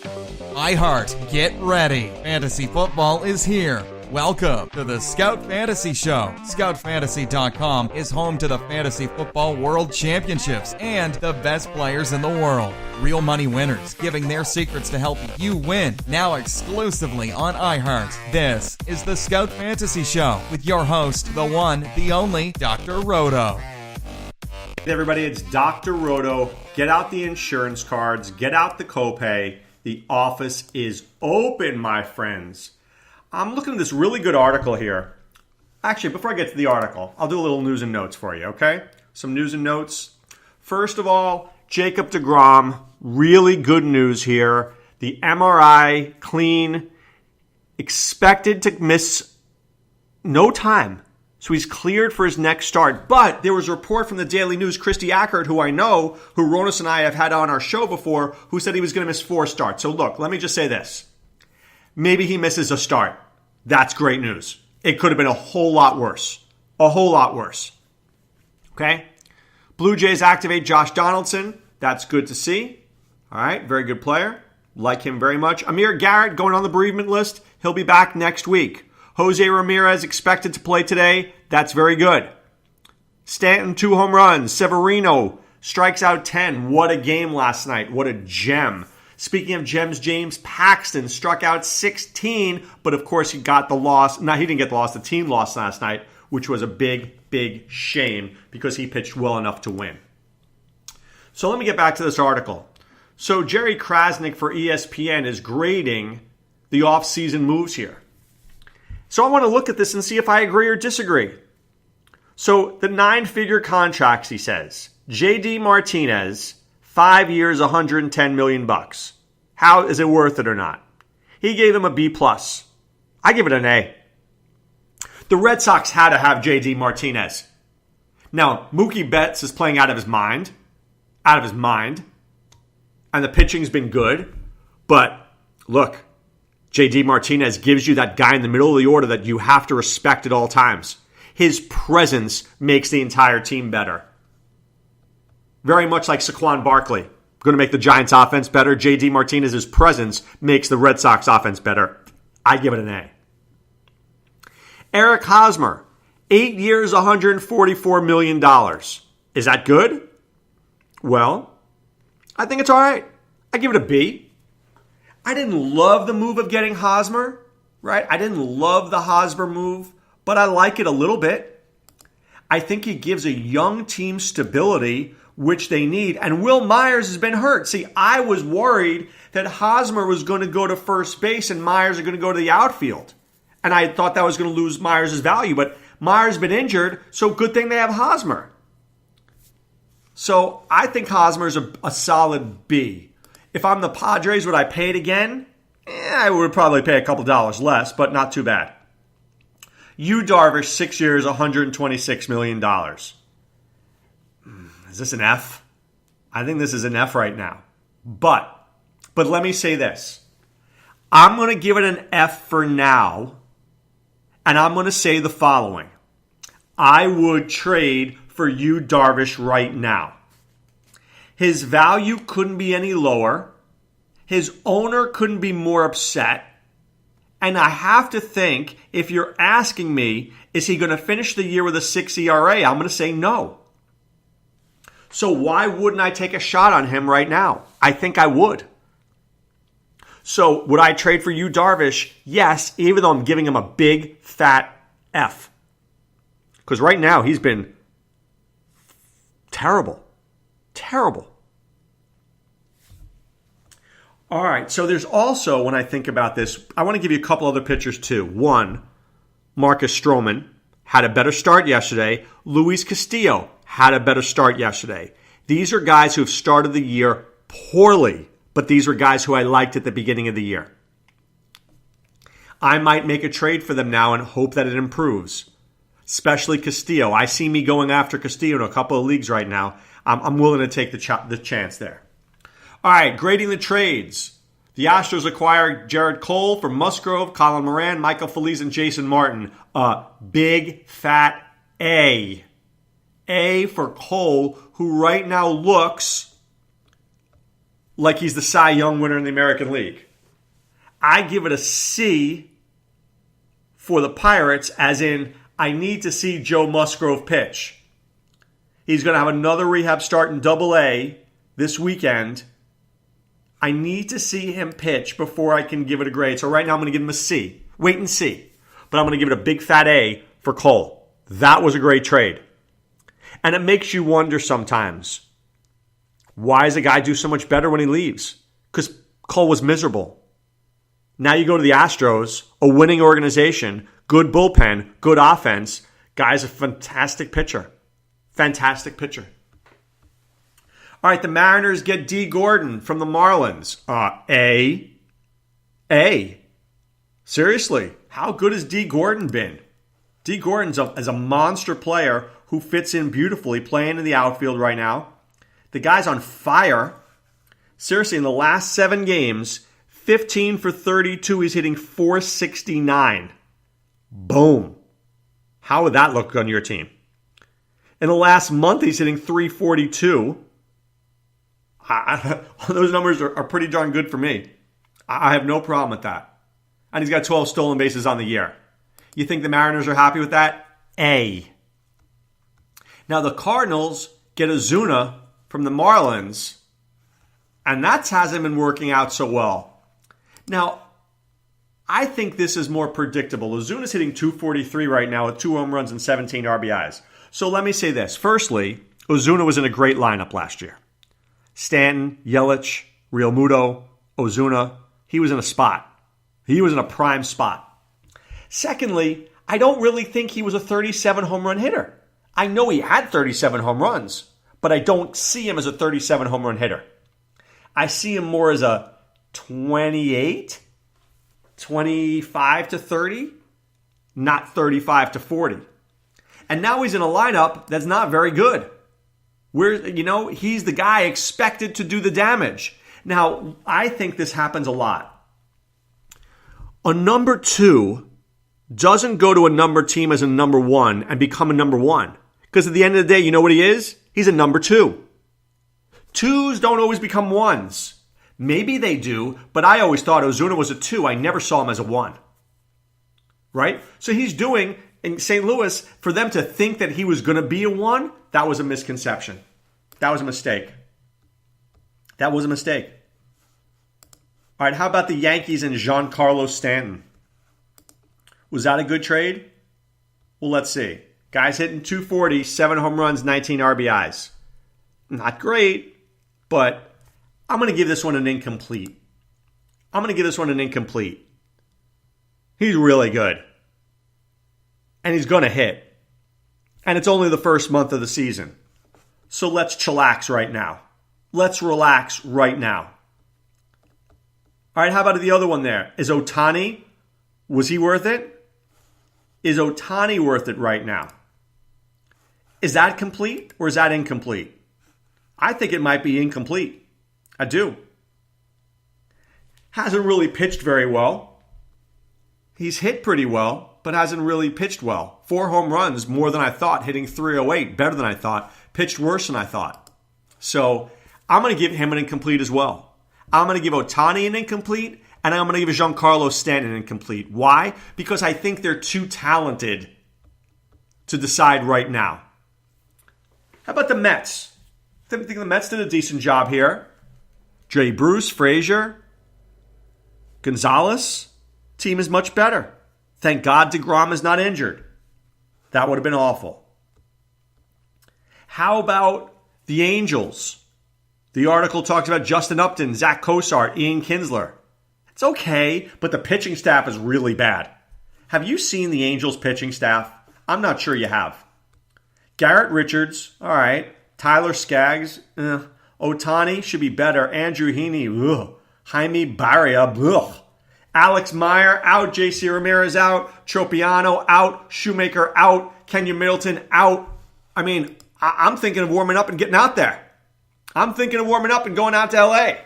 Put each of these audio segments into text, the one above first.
iHeart, get ready. Fantasy football is here. Welcome to the Scout Fantasy Show. ScoutFantasy.com is home to the Fantasy Football World Championships and the best players in the world. Real money winners giving their secrets to help you win. Now exclusively on iHeart. This is the Scout Fantasy Show with your host, the one, the only, Dr. Roto. Hey everybody, it's Dr. Roto. Get out the insurance cards. Get out the copay. The office is open, my friends. I'm looking at this really good article here. Actually, before I get to the article, I'll do a little news and notes for you, okay? Some news and notes. First of all, Jacob deGrom, really good news here. The MRI, clean, expected to miss no time. So he's cleared for his next start. But there was a report from the Daily News, Christy Ackert, who I know, who Ronas and I have had on our show before, who said he was going to miss 4 starts. So look, let me just say this. Maybe he misses a start. That's great news. It could have been a whole lot worse. A whole lot worse. Okay? Blue Jays activate Josh Donaldson. That's good to see. All right, very good player. Like him very much. Amir Garrett going on the bereavement list. He'll be back next week. Jose Ramirez expected to play today. That's very good. Stanton, 2 home runs. Severino strikes out 10. What a game last night. What a gem. Speaking of gems, James Paxton struck out 16, but of course he got the loss. No, he didn't get the loss. The team lost last night, which was a big, big shame because he pitched well enough to win. So let me get back to this article. So Jerry Krasnick for ESPN is grading the offseason moves here. So I want to look at this and see if I agree or disagree. So the 9-figure contracts, he says. J.D. Martinez, 5 years, $110 million. How is it worth it or not? He gave him a B+. I give it an A. The Red Sox had to have J.D. Martinez. Now, Mookie Betts is playing out of his mind. Out of his mind. And the pitching's been good. But look, J.D. Martinez gives you that guy in the middle of the order that you have to respect at all times. His presence makes the entire team better. Very much like Saquon Barkley. Going to make the Giants offense better. J.D. Martinez's presence makes the Red Sox offense better. I give it an A. Eric Hosmer, 8 years, $144 million. Is that good? Well, I think it's all right. I give it a B. I didn't love the move of getting Hosmer, right? I didn't love the Hosmer move, but I like it a little bit. I think he gives a young team stability, which they need. And Will Myers has been hurt. See, I was worried that Hosmer was going to go to first base and Myers are going to go to the outfield. And I thought that was going to lose Myers' value, but Myers has been injured, so good thing they have Hosmer. So I think Hosmer's a solid B. If I'm the Padres, would I pay it again? I would probably pay a couple dollars less, but not too bad. Yu Darvish, 6 years, $126 million. Is this an F? I think this is an F right now. But let me say this. I'm going to give it an F for now, and I'm going to say the following. I would trade for Yu Darvish right now. His value couldn't be any lower. His owner couldn't be more upset. And I have to think, if you're asking me, is he going to finish the year with a 6 ERA? I'm going to say no. So why wouldn't I take a shot on him right now? I think I would. So would I trade for Yu Darvish? Yes, even though I'm giving him a big, fat F. Because right now he's been terrible. Terrible. All right, so there's also, when I think about this, I want to give you a couple other pitchers too. One, Marcus Stroman had a better start yesterday. Luis Castillo had a better start yesterday. These are guys who have started the year poorly, but these were guys who I liked at the beginning of the year. I might make a trade for them now and hope that it improves, especially Castillo. I see me going after Castillo in a couple of leagues right now. I'm willing to take the chance there. All right, grading the trades. The Astros acquired Jared Cole from Musgrove, Colin Moran, Michael Feliz, and Jason Martin. Big, fat A. A for Cole, who right now looks like he's the Cy Young winner in the American League. I give it a C for the Pirates, as in I need to see Joe Musgrove pitch. He's going to have another rehab start in Double-A this weekend. I need to see him pitch before I can give it a grade. So right now I'm going to give him a C. Wait and see. But I'm going to give it a big fat A for Cole. That was a great trade. And it makes you wonder sometimes, why does a guy do so much better when he leaves? Because Cole was miserable. Now you go to the Astros, a winning organization, good bullpen, good offense. Guy's a fantastic pitcher. Fantastic pitcher. All right, the Mariners get D. Gordon from the Marlins. A. Seriously, how good has D. Gordon been? D. Gordon's a monster player who fits in beautifully, playing in the outfield right now. The guy's on fire. Seriously, in the last 7 games, 15 for 32, he's hitting .469. Boom. How would that look on your team? In the last month, he's hitting .342. Those numbers are pretty darn good for me. I have no problem with that. And he's got 12 stolen bases on the year. You think the Mariners are happy with that? A. Now the Cardinals get Ozuna from the Marlins, and that hasn't been working out so well. Now, I think this is more predictable. Ozuna's hitting .243 right now with 2 home runs and 17 RBIs. So let me say this. Firstly, Ozuna was in a great lineup last year. Stanton, Yelich, Real Muto, Ozuna. He was in a spot. He was in a prime spot. Secondly, I don't really think he was a 37 home run hitter. I know he had 37 home runs, but I don't see him as a 37 home run hitter. I see him more as a 28, 25 to 30, not 35 to 40. And now he's in a lineup that's not very good. He's the guy expected to do the damage. Now, I think this happens a lot. A number 2 doesn't go to a number team as a number 1 and become a number 1. Because at the end of the day, you know what he is? He's a number 2. 2s don't always become 1s. Maybe they do, but I always thought Ozuna was a 2. I never saw him as a 1. Right? So he's doing, in St. Louis, for them to think that he was going to be a 1, that was a misconception. That was a mistake. That was a mistake. All right, how about the Yankees and Giancarlo Stanton? Was that a good trade? Well, let's see. Guy's hitting .240, 7 home runs, 19 RBIs. Not great, but I'm going to give this one an incomplete. He's really good. And he's going to hit. And it's only the first month of the season. So let's chillax right now. Let's relax right now. All right, how about the other one there? Is Ohtani, was he worth it? Is Ohtani worth it right now? Is that complete or is that incomplete? I think it might be incomplete. I do. Hasn't really pitched very well. He's hit pretty well, but hasn't really pitched well. 4 home runs, more than I thought, hitting .308, better than I thought, pitched worse than I thought. So I'm going to give him an incomplete as well. I'm going to give Ohtani an incomplete, and I'm going to give Giancarlo Stanton an incomplete. Why? Because I think they're too talented to decide right now. How about the Mets? I think the Mets did a decent job here. Jay Bruce, Frazier, Gonzalez. Team is much better. Thank God DeGrom is not injured. That would have been awful. How about the Angels? The article talks about Justin Upton, Zach Cosart, Ian Kinsler. It's okay, but the pitching staff is really bad. Have you seen the Angels pitching staff? I'm not sure you have. Garrett Richards, all right. Tyler Skaggs, Ohtani should be better. Andrew Heaney, ugh. Jaime Barria, ugh. Alex Meyer, out. JC Ramirez, out. Tropiano, out. Shoemaker, out. Kenya Middleton, out. I mean, I'm thinking of warming up and getting out there. I'm thinking of warming up and going out to L.A.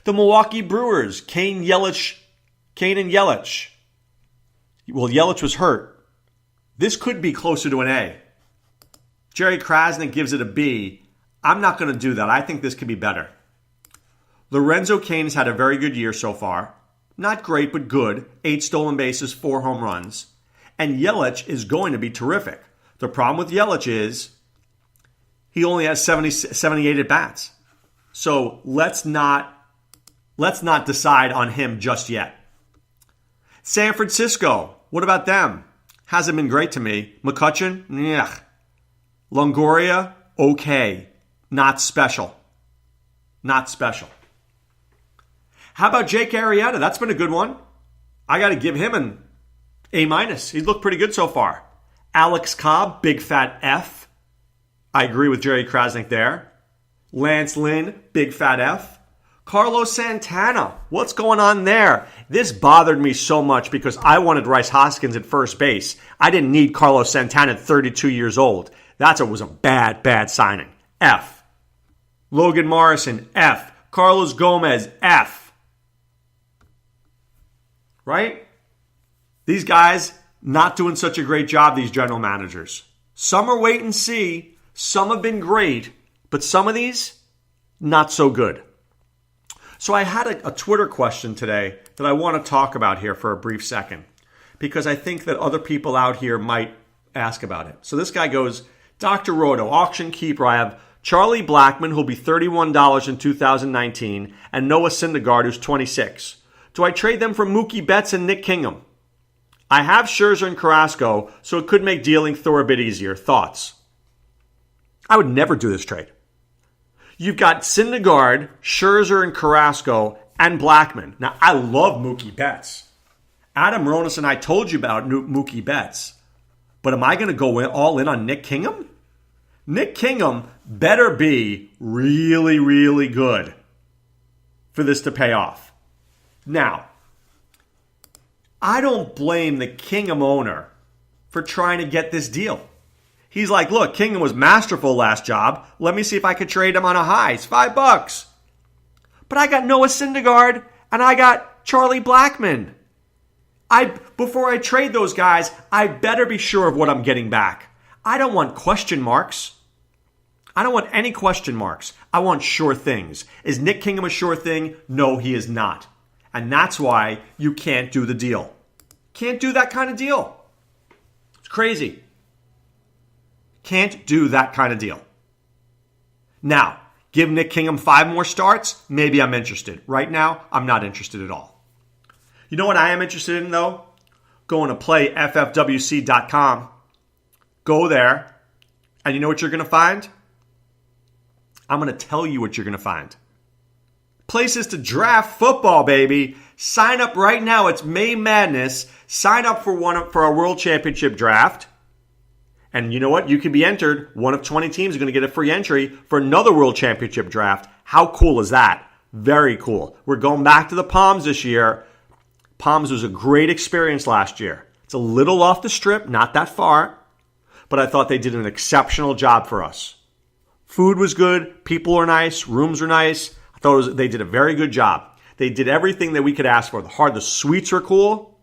The Milwaukee Brewers, Kane and Yelich. Well, Yelich was hurt. This could be closer to an A. Jerry Krasnick gives it a B. I'm not going to do that. I think this could be better. Lorenzo Cain's had a very good year so far. Not great, but good. 8 stolen bases, 4 home runs. And Yelich is going to be terrific. The problem with Yelich is he only has 78 at-bats. So let's not decide on him just yet. San Francisco, what about them? Hasn't been great to me. McCutchen, yeah. Longoria, okay. Not special. Not special. How about Jake Arrieta? That's been a good one. I got to give him an A-. He's looked pretty good so far. Alex Cobb, big fat F. I agree with Jerry Krasnick there. Lance Lynn, big fat F. Carlos Santana, what's going on there? This bothered me so much because I wanted Rhys Hoskins at first base. I didn't need Carlos Santana at 32 years old. That was a bad signing. F. Logan Morrison, F. Carlos Gomez, F. Right? These guys not doing such a great job, these general managers. Some are wait and see. Some have been great. But some of these, not so good. So I had a Twitter question today that I want to talk about here for a brief second. Because I think that other people out here might ask about it. So this guy goes, Dr. Roto, auction keeper, I have Charlie Blackmon, who'll be $31 in 2019, and Noah Syndergaard, who's 26. Do I trade them for Mookie Betts and Nick Kingham? I have Scherzer and Carrasco, so it could make dealing Thor a bit easier. Thoughts? I would never do this trade. You've got Syndergaard, Scherzer, and Carrasco, and Blackmon. Now, I love Mookie Betts. Adam Ronis and I told you about Mookie Betts. But am I going to go all in on Nick Kingham? Nick Kingham better be really, really good for this to pay off. Now, I don't blame the Kingham owner for trying to get this deal. He's like, look, Kingham was masterful last job. Let me see if I could trade him on a high. It's $5. But I got Noah Syndergaard and I got Charlie Blackmon. Before I trade those guys, I better be sure of what I'm getting back. I don't want question marks. I don't want any question marks. I want sure things. Is Nick Kingham a sure thing? No, he is not. And that's why you can't do the deal. Can't do that kind of deal. It's crazy. Can't do that kind of deal. Now, give Nick Kingham 5 more starts, maybe I'm interested. Right now, I'm not interested at all. You know what I am interested in, though? Going to playffwc.com. Go there, and you know what you're going to find? I'm going to tell you what you're going to find. Places to draft football, baby. Sign up right now. It's May Madness. Sign up for our World Championship draft. And you know what? You can be entered. One of 20 teams is going to get a free entry for another World Championship draft. How cool is that? Very cool. We're going back to the Palms this year. Palms was a great experience last year. It's a little off the strip, not that far. But I thought they did an exceptional job for us. Food was good. People were nice. Rooms were nice. I thought they did a very good job. They did everything that we could ask for. The suites were cool.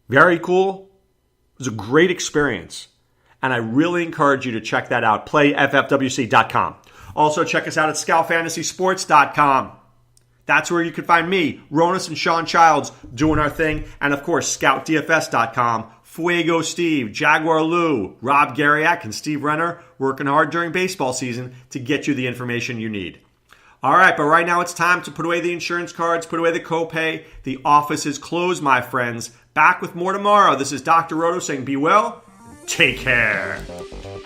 Very cool. It was a great experience. And I really encourage you to check that out. PlayFFWC.com. Also, check us out at ScoutFantasySports.com. That's where you can find me, Ronas and Sean Childs, doing our thing. And, of course, ScoutDFS.com. Fuego Steve, Jaguar Lou, Rob Garriak, and Steve Renner working hard during baseball season to get you the information you need. All right, but right now it's time to put away the insurance cards, put away the copay. The office is closed, my friends. Back with more tomorrow. This is Dr. Roto saying be well, take care.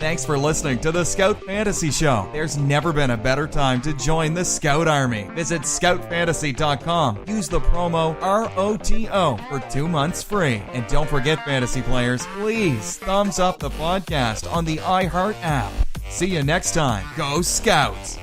Thanks for listening to the Scout Fantasy Show. There's never been a better time to join the Scout Army. Visit scoutfantasy.com. Use the promo ROTO for 2 months free. And don't forget, fantasy players, please thumbs up the podcast on the iHeart app. See you next time. Go Scouts!